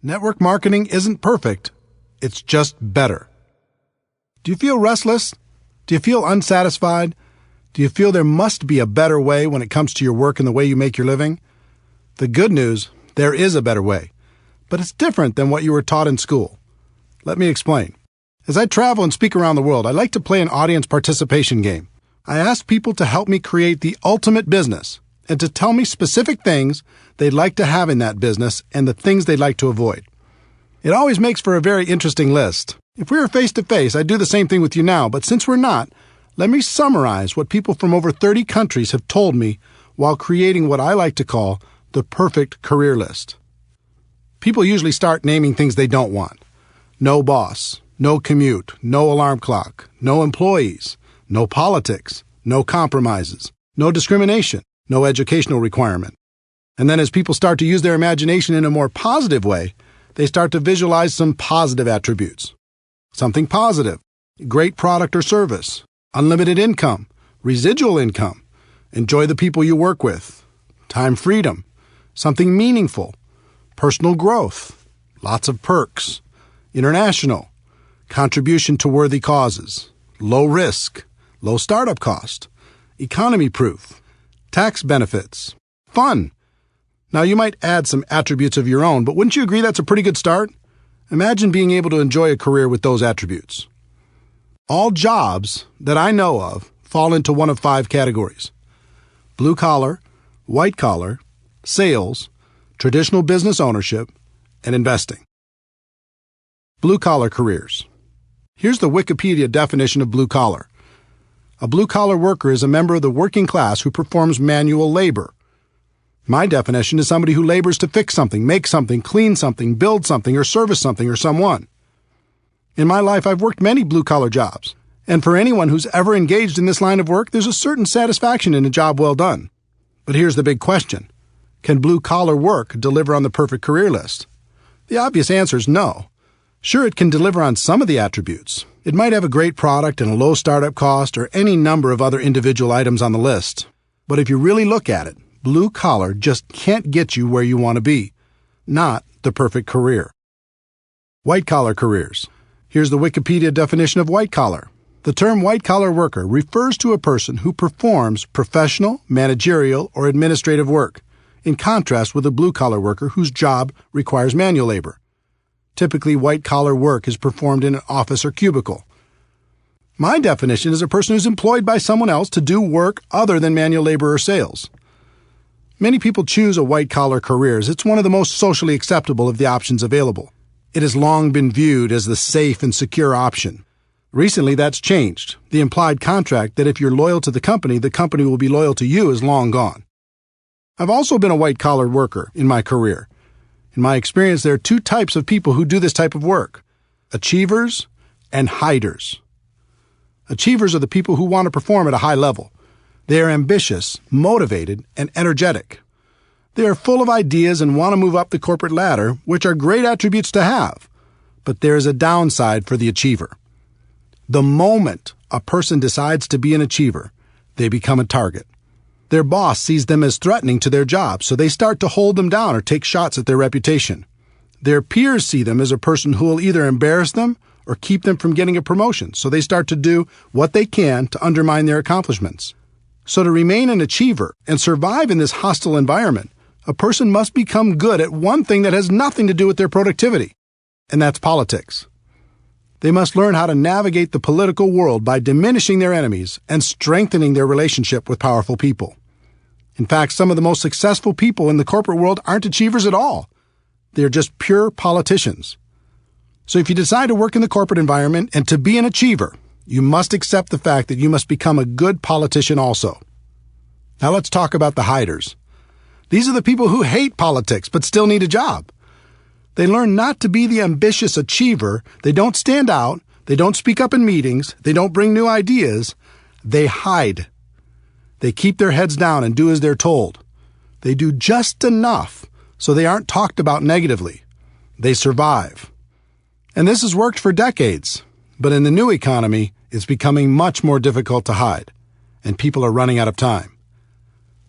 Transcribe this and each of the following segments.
Network marketing isn't perfect. It's just better. Do you feel restless? Do you feel unsatisfied? Do you feel there must be a better way when it comes to your work and the way you make your living? The good news, there is a better way. But it's different than what you were taught in school. Let me explain. As I travel and speak around the world, I like to play an audience participation game. I ask people to help me create the ultimate business and to tell me specific things they'd like to have in that business and the things they'd like to avoid. It always makes for a very interesting list. If we were face-to-face, I'd do the same thing with you now, but since we're not, let me summarize what people from over 30 countries have told me while creating what I like to call the perfect career list. People usually start naming things they don't want. No boss, no commute, no alarm clock, no employees, no politics, no compromises, no discrimination, no educational requirement. And then as people start to use their imagination in a more positive way, they start to visualize some positive attributes. Something positive, great product or service, unlimited income, residual income, enjoy the people you work with, time freedom, something meaningful, personal growth, lots of perks, international, contribution to worthy causes, low risk, low startup cost, economy proof, tax benefits, fun. Now you might add some attributes of your own, but wouldn't you agree that's a pretty good start? Imagine being able to enjoy a career with those attributes. All jobs that I know of fall into one of 5 categories: blue collar, white collar, sales, traditional business ownership, and investing. Blue collar careers. Here's the Wikipedia definition of blue collar. A blue collar worker is a member of the working class who performs manual labor. My definition is somebody who labors to fix something, make something, clean something, build something, or service something or someone. In my life, I've worked many blue-collar jobs, and for anyone who's ever engaged in this line of work, there's a certain satisfaction in a job well done. But here's the big question. Can blue-collar work deliver on the perfect career list? The obvious answer is no. Sure, it can deliver on some of the attributes. It might have a great product and a low startup cost or any number of other individual items on the list. But if you really look at it, blue-collar just can't get you where you want to be. Not the perfect career. White-collar careers. Here's the Wikipedia definition of white-collar. The term white-collar worker refers to a person who performs professional, managerial, or administrative work, in contrast with a blue-collar worker whose job requires manual labor. Typically, white-collar work is performed in an office or cubicle. My definition is a person who's employed by someone else to do work other than manual labor or sales. Many people choose a white-collar career as it's one of the most socially acceptable of the options available. It has long been viewed as the safe and secure option. Recently, that's changed. The implied contract that if you're loyal to the company will be loyal to you is long gone. I've also been a white-collar worker in my career. In my experience, there are 2 types of people who do this type of work: achievers and hiders. Achievers are the people who want to perform at a high level. They are ambitious, motivated, and energetic. They are full of ideas and want to move up the corporate ladder, which are great attributes to have. But there is a downside for the achiever. The moment a person decides to be an achiever, they become a target. Their boss sees them as threatening to their job, so they start to hold them down or take shots at their reputation. Their peers see them as a person who will either embarrass them or keep them from getting a promotion, so they start to do what they can to undermine their accomplishments. So to remain an achiever and survive in this hostile environment, a person must become good at one thing that has nothing to do with their productivity, and that's politics. They must learn how to navigate the political world by diminishing their enemies and strengthening their relationship with powerful people. In fact, some of the most successful people in the corporate world aren't achievers at all. They are just pure politicians. So if you decide to work in the corporate environment and to be an achiever, you must accept the fact that you must become a good politician also. Now let's talk about the hiders. These are the people who hate politics but still need a job. They learn not to be the ambitious achiever. They don't stand out. They don't speak up in meetings. They don't bring new ideas. They hide. They keep their heads down and do as they're told. They do just enough so they aren't talked about negatively. They survive. And this has worked for decades. But in the new economy, it's becoming much more difficult to hide, and people are running out of time.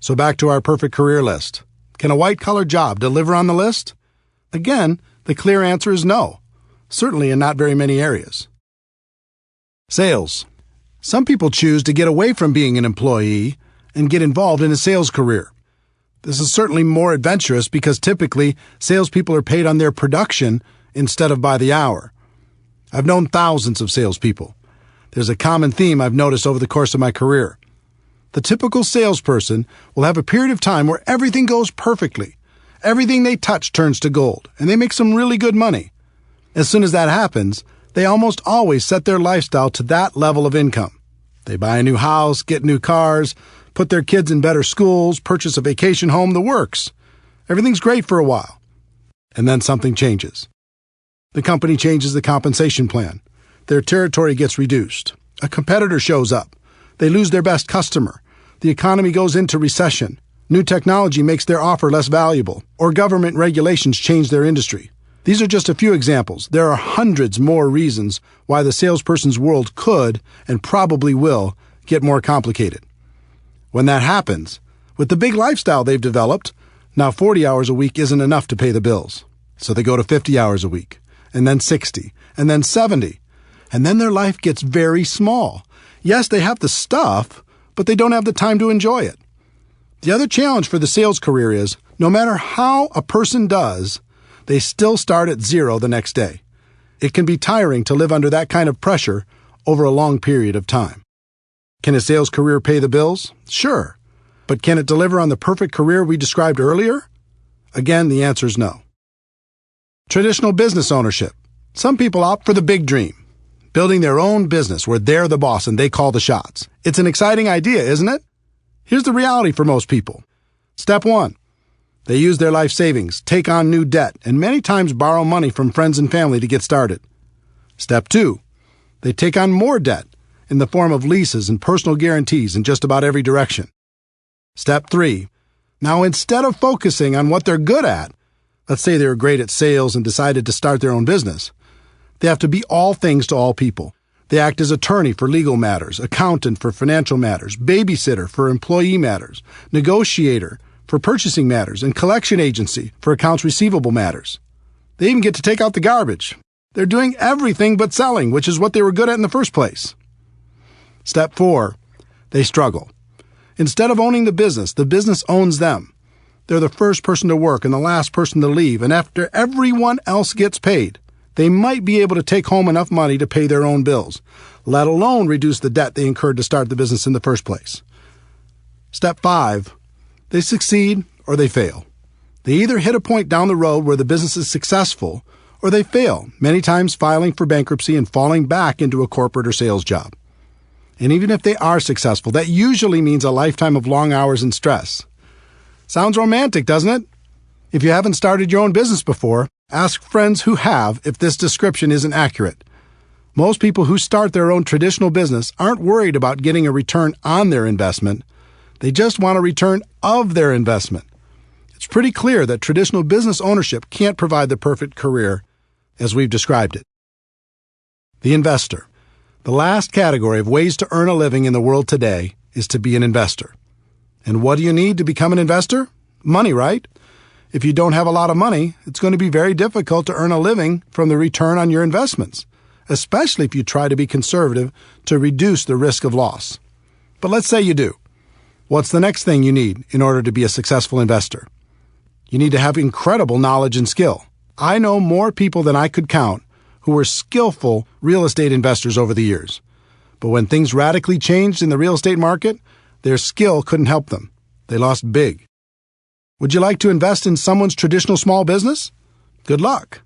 So back to our perfect career list. Can a white-collar job deliver on the list? Again, The clear answer is no, certainly in not very many areas. Sales. Some people choose to get away from being an employee and get involved in a sales career. This is certainly more adventurous because typically salespeople are paid on their production instead of by the hour. I've known thousands of salespeople. There's a common theme I've noticed over the course of my career. The typical salesperson will have a period of time where everything goes perfectly. Everything they touch turns to gold, and they make some really good money. As soon as that happens, they almost always set their lifestyle to that level of income. They buy a new house, get new cars, put their kids in better schools, purchase a vacation home, the works. Everything's great for a while. And then something changes. The company changes the compensation plan. Their territory gets reduced. A competitor shows up. They lose their best customer. The economy goes into recession. New technology makes their offer less valuable, or government regulations change their industry. These are just a few examples. There are hundreds more reasons why the salesperson's world could, and probably will, get more complicated. When that happens, with the big lifestyle they've developed, now 40 hours a week isn't enough to pay the bills. So they go to 50 hours a week, and then 60, and then 70. And then their life gets very small. Yes, they have the stuff, but they don't have the time to enjoy it. The other challenge for the sales career is, no matter how a person does, they still start at zero the next day. It can be tiring to live under that kind of pressure over a long period of time. Can a sales career pay the bills? Sure. But can it deliver on the perfect career we described earlier? Again, the answer is no. Traditional business ownership. Some people opt for the big dream, building their own business where they're the boss and they call the shots. It's an exciting idea, isn't it? Here's the reality for most people. Step 1. They use their life savings, take on new debt, and many times borrow money from friends and family to get started. Step 2. They take on more debt in the form of leases and personal guarantees in just about every direction. Step 3. Now, instead of focusing on what they're good at, let's say they were great at sales and decided to start their own business, they have to be all things to all people. They act as attorney for legal matters, accountant for financial matters, babysitter for employee matters, negotiator for purchasing matters, and collection agency for accounts receivable matters. They even get to take out the garbage. They're doing everything but selling, which is what they were good at in the first place. Step 4. They struggle. Instead of owning the business owns them. They're the first person to work and the last person to leave, and after everyone else gets paid, they might be able to take home enough money to pay their own bills, let alone reduce the debt they incurred to start the business in the first place. Step 5. They succeed or they fail. They either hit a point down the road where the business is successful, or they fail, many times filing for bankruptcy and falling back into a corporate or sales job. And even if they are successful, that usually means a lifetime of long hours and stress. Sounds romantic, doesn't it? If you haven't started your own business before, ask friends who have if this description isn't accurate. Most people who start their own traditional business aren't worried about getting a return on their investment. They just want a return of their investment. It's pretty clear that traditional business ownership can't provide the perfect career as we've described it. The investor. The last category of ways to earn a living in the world today is to be an investor. And what do you need to become an investor? Money, right? If you don't have a lot of money, it's going to be very difficult to earn a living from the return on your investments, especially if you try to be conservative to reduce the risk of loss. But let's say you do. What's the next thing you need in order to be a successful investor? You need to have incredible knowledge and skill. I know more people than I could count who were skillful real estate investors over the years. But when things radically changed in the real estate market, their skill couldn't help them. They lost big. Would you like to invest in someone's traditional small business? Good luck.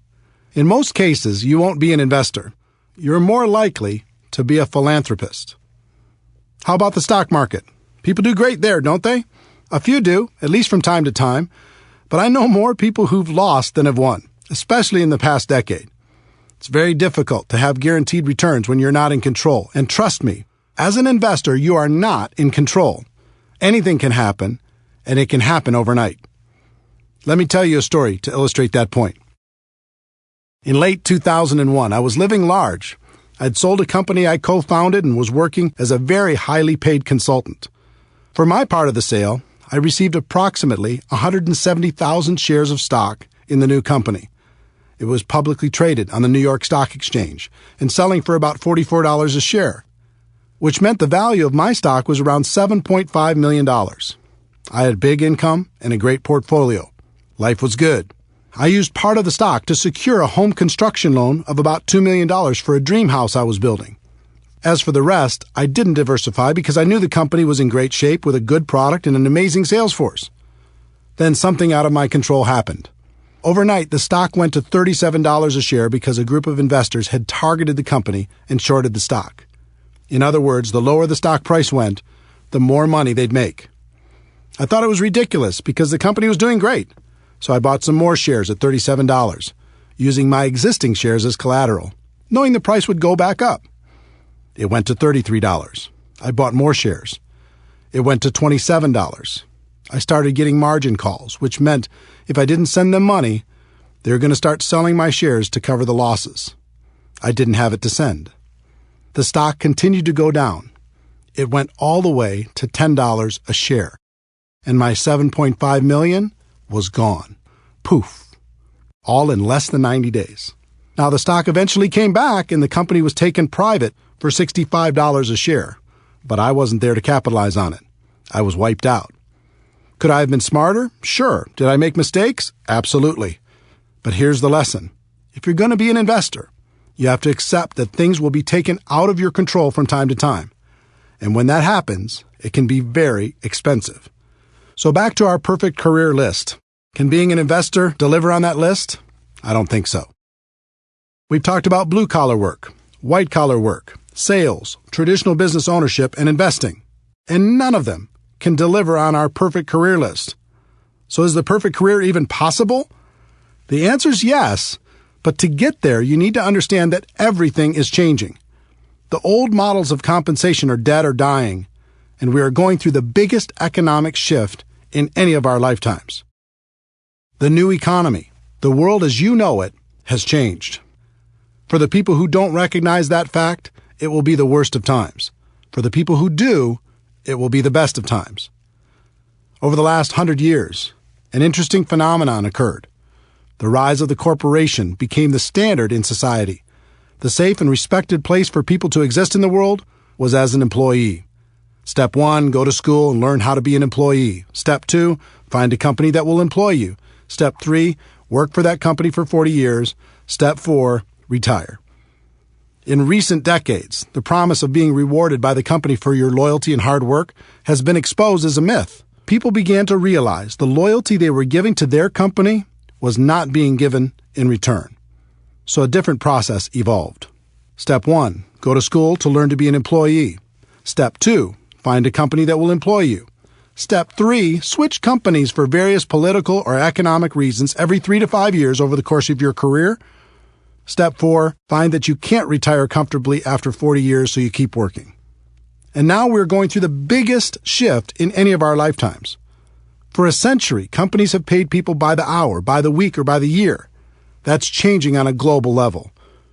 In most cases, you won't be an investor. You're more likely to be a philanthropist. How about the stock market? People do great there, don't they? A few do, at least from time to time. But I know more people who've lost than have won, especially in the past decade. It's very difficult to have guaranteed returns when you're not in control. And trust me, as an investor, you are not in control. Anything can happen, and it can happen overnight. Let me tell you a story to illustrate that point. In late 2001, I was living large. I'd sold a company I co-founded and was working as a very highly paid consultant. For my part of the sale, I received approximately 170,000 shares of stock in the new company. It was publicly traded on the New York Stock Exchange and selling for about $44 a share, which meant the value of my stock was around $7.5 million. I had big income and a great portfolio. Life was good. I used part of the stock to secure a home construction loan of about $2 million for a dream house I was building. As for the rest, I didn't diversify because I knew the company was in great shape with a good product and an amazing sales force. Then something out of my control happened. Overnight, the stock went to $37 a share because a group of investors had targeted the company and shorted the stock. In other words, the lower the stock price went, the more money they'd make. I thought it was ridiculous because the company was doing great, so I bought some more shares at $37, using my existing shares as collateral, knowing the price would go back up. It went to $33. I bought more shares. It went to $27. I started getting margin calls, which meant if I didn't send them money, they were going to start selling my shares to cover the losses. I didn't have it to send. The stock continued to go down. It went all the way to $10 a share, and my $7.5 million was gone. Poof. All in less than 90 days. Now, the stock eventually came back and the company was taken private for $65 a share, but I wasn't there to capitalize on it. I was wiped out. Could I have been smarter? Sure. Did I make mistakes? Absolutely. But here's the lesson. If you're going to be an investor, you have to accept that things will be taken out of your control from time to time. And when that happens, it can be very expensive. So back to our perfect career list. Can being an investor deliver on that list? I don't think so. We've talked about blue-collar work, white-collar work, sales, traditional business ownership, and investing. And none of them can deliver on our perfect career list. So is the perfect career even possible? The answer is yes, but to get there, you need to understand that everything is changing. The old models of compensation are dead or dying, and we are going through the biggest economic shift in any of our lifetimes. The new economy, the world as you know it, has changed. For the people who don't recognize that fact, it will be the worst of times. For the people who do, it will be the best of times. Over the last 100 years, an interesting phenomenon occurred. The rise of the corporation became the standard in society. The safe and respected place for people to exist in the world was as an employee. Step 1, go to school and learn how to be an employee. Step 2, find a company that will employ you. Step 3, work for that company for 40 years. Step 4, retire. In recent decades, the promise of being rewarded by the company for your loyalty and hard work has been exposed as a myth. People began to realize the loyalty they were giving to their company was not being given in return. So a different process evolved. Step 1, go to school to learn to be an employee. Step 2, find a company that will employ you. Step 3, switch companies for various political or economic reasons every 3 to 5 years over the course of your career. Step 4, find that you can't retire comfortably after 40 years, so you keep working. And now we're going through the biggest shift in any of our lifetimes. For a century, companies have paid people by the hour, by the week, or by the year. That's changing on a global level.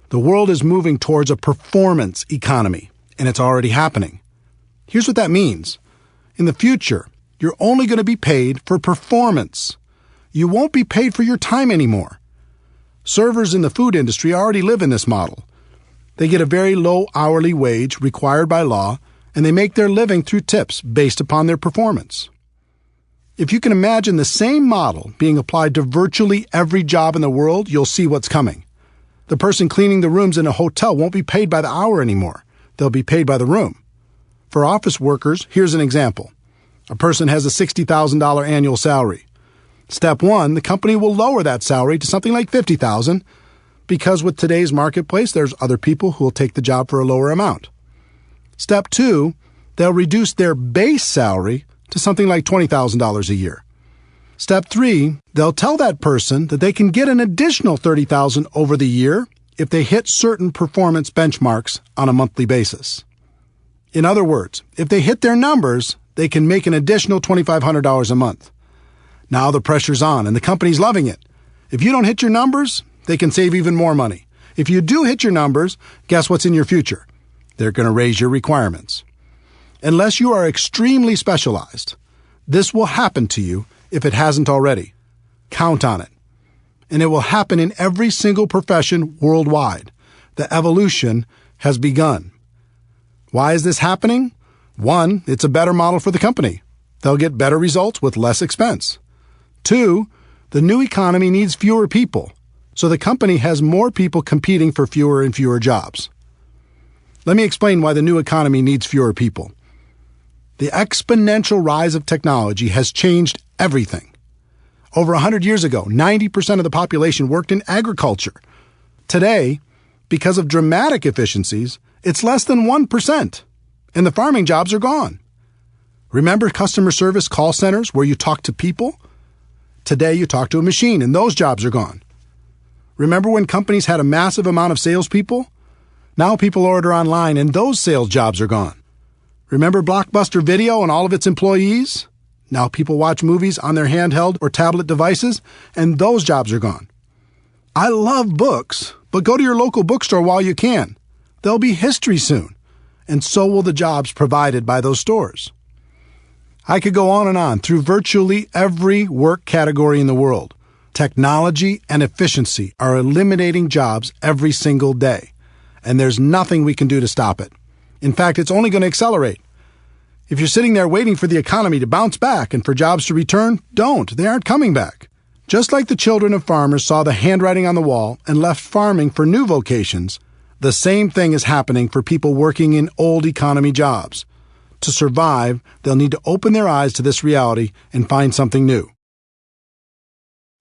The world is moving towards a performance economy, and it's already happening. Here's what that means. In the future, you're only going to be paid for performance. You won't be paid for your time anymore. Servers in the food industry already live in this model. They get a very low hourly wage required by law, and they make their living through tips based upon their performance. If you can imagine the same model being applied to virtually every job in the world, you'll see what's coming. The person cleaning the rooms in a hotel won't be paid by the hour anymore. They'll be paid by the room. For office workers, here's an example. A person has a $60,000 annual salary. Step 1, the company will lower that salary to something like $50,000 because with today's marketplace, there's other people who will take the job for a lower amount. Step 2, they'll reduce their base salary to something like $20,000 a year. Step 3, they'll tell that person that they can get an additional $30,000 over the year if they hit certain performance benchmarks on a monthly basis. In other words, if they hit their numbers, they can make an additional $2,500 a month. Now the pressure's on, and the company's loving it. If you don't hit your numbers, they can save even more money. If you do hit your numbers, guess what's in your future? They're going to raise your requirements. Unless you are extremely specialized, this will happen to you if it hasn't already. Count on it. and it will happen in every single profession worldwide. The evolution has begun. Why is this happening? 1, it's a better model for the company. They'll get better results with less expense. 2, the new economy needs fewer people, so the company has more people competing for fewer and fewer jobs. Let me explain why the new economy needs fewer people. The exponential rise of technology has changed everything. Over 100 years ago, 90% of the population worked in agriculture. Today, because of dramatic efficiencies, it's less than 1%, and the farming jobs are gone. Remember customer service call centers where you talk to people? Today you talk to a machine, and those jobs are gone. Remember when companies had a massive amount of salespeople? Now people order online, and those sales jobs are gone. Remember Blockbuster Video and all of its employees? Now people watch movies on their handheld or tablet devices, and those jobs are gone. I love books, but go to your local bookstore while you can. They'll be history soon, and so will the jobs provided by those stores. I could go on through virtually every work category in the world. Technology and efficiency are eliminating jobs every single day, and there's nothing we can do to stop it. In fact, it's only going to accelerate. If you're sitting there waiting for the economy to bounce back and for jobs to return, don't. They aren't coming back. Just like the children of farmers saw the handwriting on the wall and left farming for new vocations, the same thing is happening for people working in old economy jobs. To survive, they'll need to open their eyes to this reality and find something new.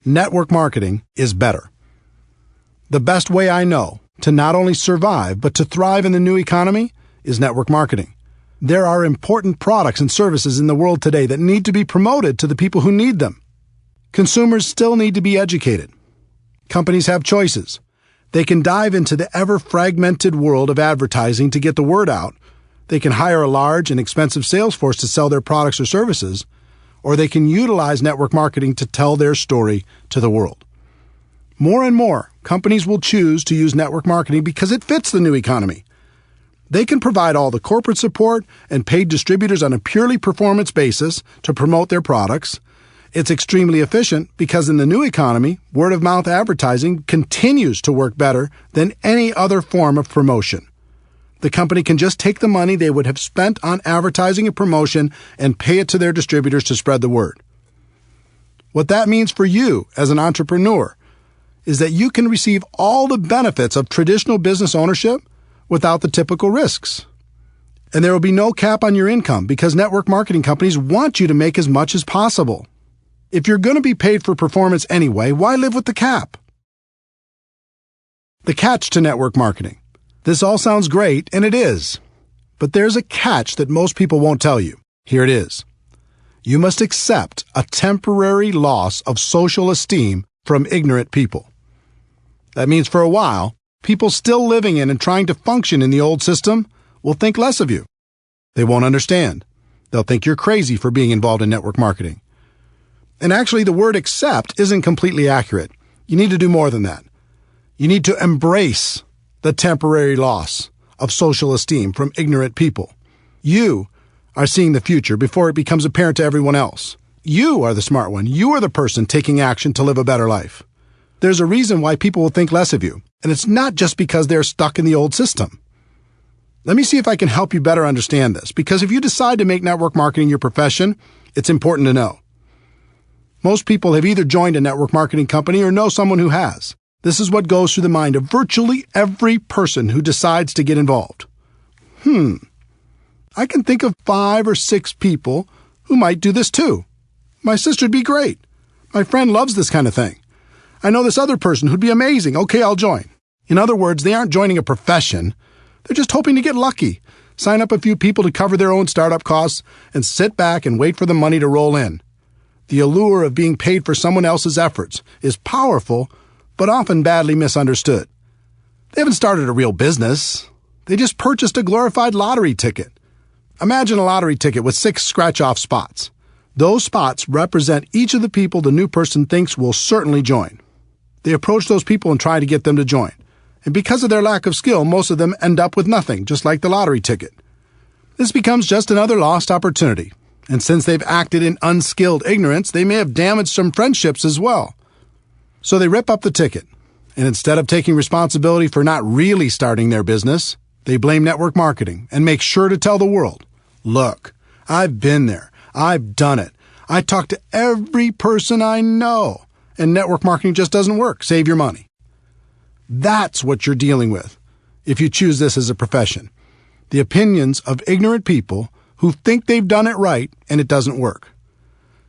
Network marketing is better. The best way I know to not only survive but to thrive in the new economy is network marketing. There are important products and services in the world today that need to be promoted to the people who need them. Consumers still need to be educated. Companies have choices. They can dive into the ever-fragmented world of advertising to get the word out. They can hire a large and expensive sales force to sell their products or services, or they can utilize network marketing to tell their story to the world. More and more, companies will choose to use network marketing because it fits the new economy. They can provide all the corporate support and paid distributors on a purely performance basis to promote their products. It's extremely efficient because in the new economy, word-of-mouth advertising continues to work better than any other form of promotion. The company can just take the money they would have spent on advertising and promotion and pay it to their distributors to spread the word. What that means for you as an entrepreneur is that you can receive all the benefits of traditional business ownership without the typical risks. And there will be no cap on your income because network marketing companies want you to make as much as possible. If you're going to be paid for performance anyway, why live with the cap? The catch to network marketing. This all sounds great, and it is. But there's a catch that most people won't tell you. Here it is. You must accept a temporary loss of social esteem from ignorant people. That means for a while, people still living in and trying to function in the old system will think less of you. They won't understand. They'll think you're crazy for being involved in network marketing. And actually, the word accept isn't completely accurate. You need to do more than that. You need to embrace the temporary loss of social esteem from ignorant people. You are seeing the future before it becomes apparent to everyone else. You are the smart one. You are the person taking action to live a better life. There's a reason why people will think less of you, and it's not just because they're stuck in the old system. Let me see if I can help you better understand this, because if you decide to make network marketing your profession, it's important to know. Most people have either joined a network marketing company or know someone who has. This is what goes through the mind of virtually every person who decides to get involved. I can think of 5 or 6 people who might do this too. My sister'd be great. My friend loves this kind of thing. I know this other person who'd be amazing. Okay, I'll join. In other words, they aren't joining a profession. They're just hoping to get lucky, sign up a few people to cover their own startup costs, and sit back and wait for the money to roll in. The allure of being paid for someone else's efforts is powerful, but often badly misunderstood. They haven't started a real business. They just purchased a glorified lottery ticket. Imagine a lottery ticket with 6 scratch-off spots. Those spots represent each of the people the new person thinks will certainly join. They approach those people and try to get them to join. And because of their lack of skill, most of them end up with nothing, just like the lottery ticket. This becomes just another lost opportunity. And since they've acted in unskilled ignorance, they may have damaged some friendships as well. So they rip up the ticket, and instead of taking responsibility for not really starting their business, they blame network marketing and make sure to tell the world, look, I've been there. I've done it. I talk to every person I know, and network marketing just doesn't work. Save your money. That's what you're dealing with if you choose this as a profession. The opinions of ignorant people who think they've done it right and it doesn't work.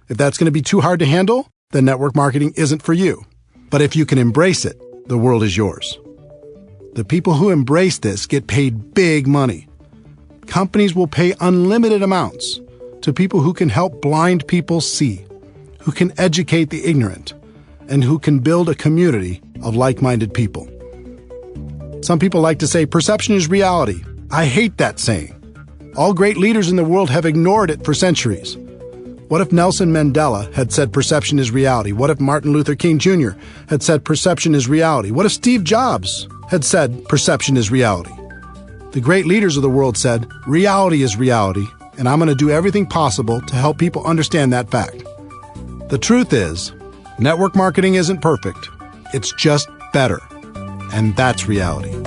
If that's going to be too hard to handle, then network marketing isn't for you. But if you can embrace it, the world is yours. The people who embrace this get paid big money. Companies will pay unlimited amounts to people who can help blind people see, who can educate the ignorant, and who can build a community of like-minded people. Some people like to say perception is reality. I hate that saying. All great leaders in the world have ignored it for centuries. What if Nelson Mandela had said perception is reality? What if Martin Luther King Jr. had said perception is reality? What if Steve Jobs had said perception is reality? The great leaders of the world said, reality is reality, and I'm going to do everything possible to help people understand that fact. The truth is, network marketing isn't perfect. It's just better. And that's reality.